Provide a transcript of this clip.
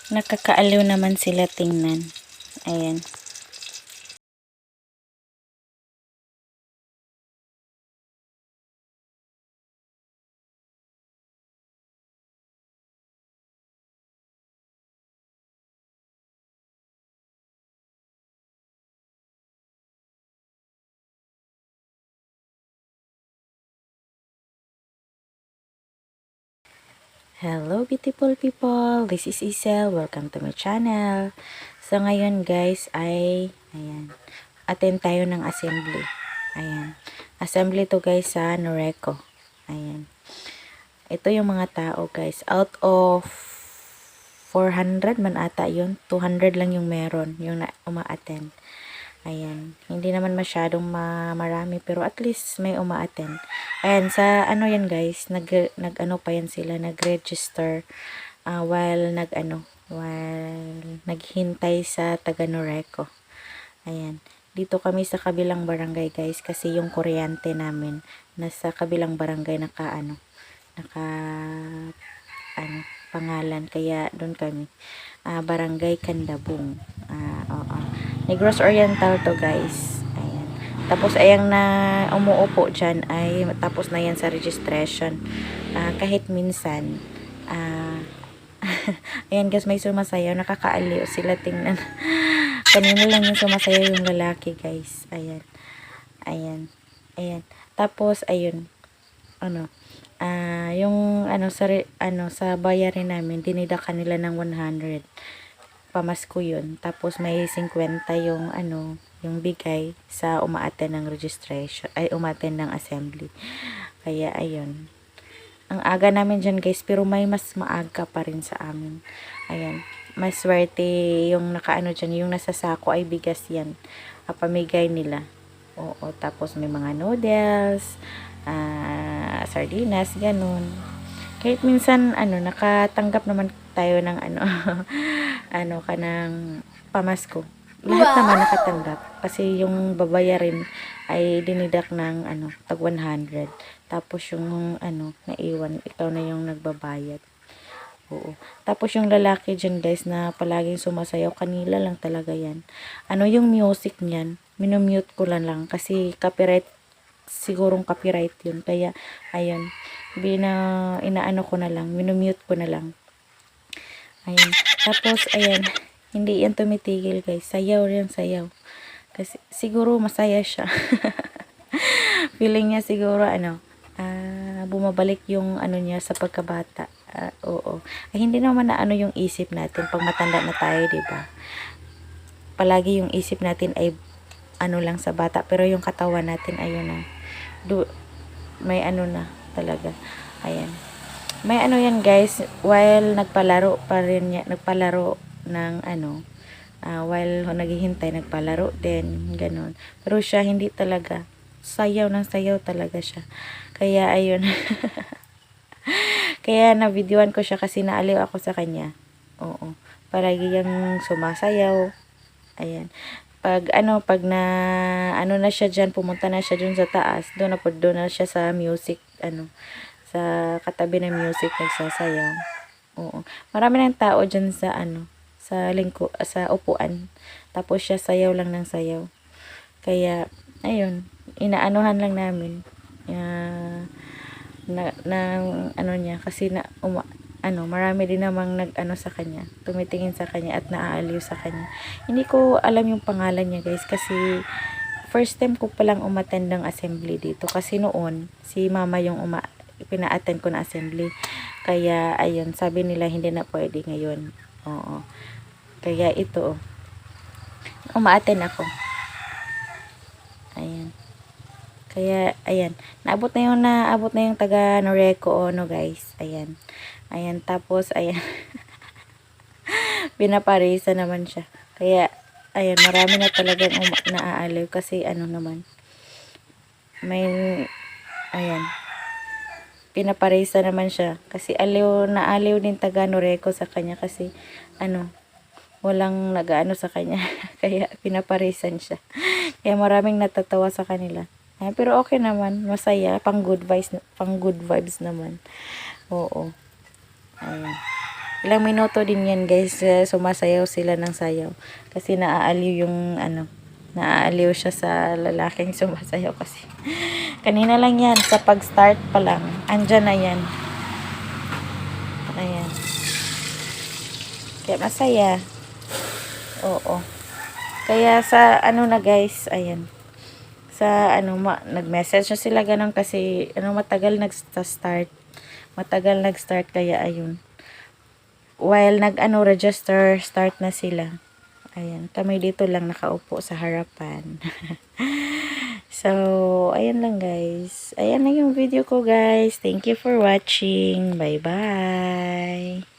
Nakakaaliw naman sila tingnan. Ayan. Hello beautiful people, this is Isel, welcome to my channel. So ngayon guys ay, ayan, attend tayo ng assembly. Ayan, assembly to guys sa Noreco. Ayan, ito yung mga tao guys, out of 400 man ata yun, 200 lang yung meron, yung uma-attend. Ayan, hindi naman masyadong marami pero at least may uma-attend. Ayan, sa ano yan guys, nag-ano pa yan sila, nag-register while naghintay sa taga Noreco. Ayan, dito kami sa kabilang barangay guys kasi yung kuryente namin nasa kabilang barangay naka pangalan kaya doon kami. Barangay Candabung. Oo. Negros Oriental to guys. Ayan. Tapos ayang na umuupo dyan ay tapos na yan sa registration. Kahit minsan ayan guys, may sumasayaw, nakakaaliw sila tingnan. Kanina lang yung sumasayaw yung lalaki guys. Ayan. Ayan. Ayan. Tapos ayun, yung sa bayarin namin dinidakan nila ng 100 pamasko yun, tapos may 50 yung yung bigay sa umaattend ng registration ay umaattend ng assembly. Kaya ayun, ang aga namin dyan guys, pero may mas maaga pa rin sa amin. Ayan, mas swerte yung nakaano dyan, yung nasa sako ay bigas yan, pamigay nila. Oo, tapos may mga noodles, sardinas, ganun. Kahit minsan, nakatanggap naman tayo ng kanang pamasko. Lahat naman nakatanggap. Kasi yung babayarin ay dinidak ng, tag 100. Tapos yung, naiwan, ikaw na yung nagbabayad. Oo. Tapos yung lalaki dyan guys na palaging sumasayaw, kanila lang talaga yan. Yung music niyan, minumute ko lang kasi copyright, sigurong copyright yun. Kaya, ayun, inaano ko na lang, minumute ko na lang. Ayan. Tapos, ayan, hindi yan tumitigil guys. Sayaw rin, sayaw. Kasi, siguro masaya siya. Feeling niya siguro, bumabalik yung niya sa pagkabata. Oo. Ay, hindi naman na yung isip natin pag matanda na tayo, diba? Palagi yung isip natin ay lang sa bata, pero yung katawan natin ayun na. May na talaga. Ayan. May yan guys, while nagpalaro pa rin niya, nagpalaro ng while naghihintay nagpalaro din, ganun. Pero siya hindi talaga. Sayaw ng sayaw talaga siya. Kaya ayun. Kaya na-videoan ko siya kasi naaliw ako sa kanya. Oo. Palagi yung sumasayaw. Ayan. Pag na siya diyan, pumunta na siya dun sa taas, doon na siya sa music, sa katabi ng music nagsasayaw. Oo. Marami ng tao diyan sa sa upuan. Tapos siya sayaw lang ng sayaw. Kaya ayun, inaanuhan lang namin. Niya kasi marami din namang sa kanya, tumitingin sa kanya at naaaliw sa kanya. Hindi ko alam yung pangalan niya guys kasi first time ko palang umattend ng assembly dito kasi noon si mama yung pina-attend ko na assembly. Kaya ayun, sabi nila hindi na pwede ngayon. Oo. Kaya ito uma-attend ako. Ayan. Kaya, ayan. Naabot na yung taga Noreco, guys. Ayan. Ayan. Tapos, ayan. Pinaparisa naman siya. Kaya, ayan. Marami na talagang naaaliw. Kasi, naman. Ayan. Pinaparisa naman siya. Kasi, naaliw din taga Noreco sa kanya. Kasi, walang nag-aano sa kanya. Kaya, pinaparisan siya. Kaya, maraming natatawa sa kanila. Pero okay naman, masaya, pang good vibes naman. Oo. Ayan. Ilang minuto din yan guys, sumasayaw sila ng sayaw. Kasi naaaliw yung naaaliw siya sa lalaking sumasayaw kasi. Kanina lang yan, sa pag-start pa lang, andyan na yan. Ayan. Kaya masaya. Oo. Kaya sa na guys, ayan. Sa nag-message na sila ganun kasi matagal nag-start. Matagal nag-start kaya ayun. While register, start na sila. Ayan, kami dito lang nakaupo sa harapan. So, ayan lang guys. Ayan na yung video ko guys. Thank you for watching. Bye-bye.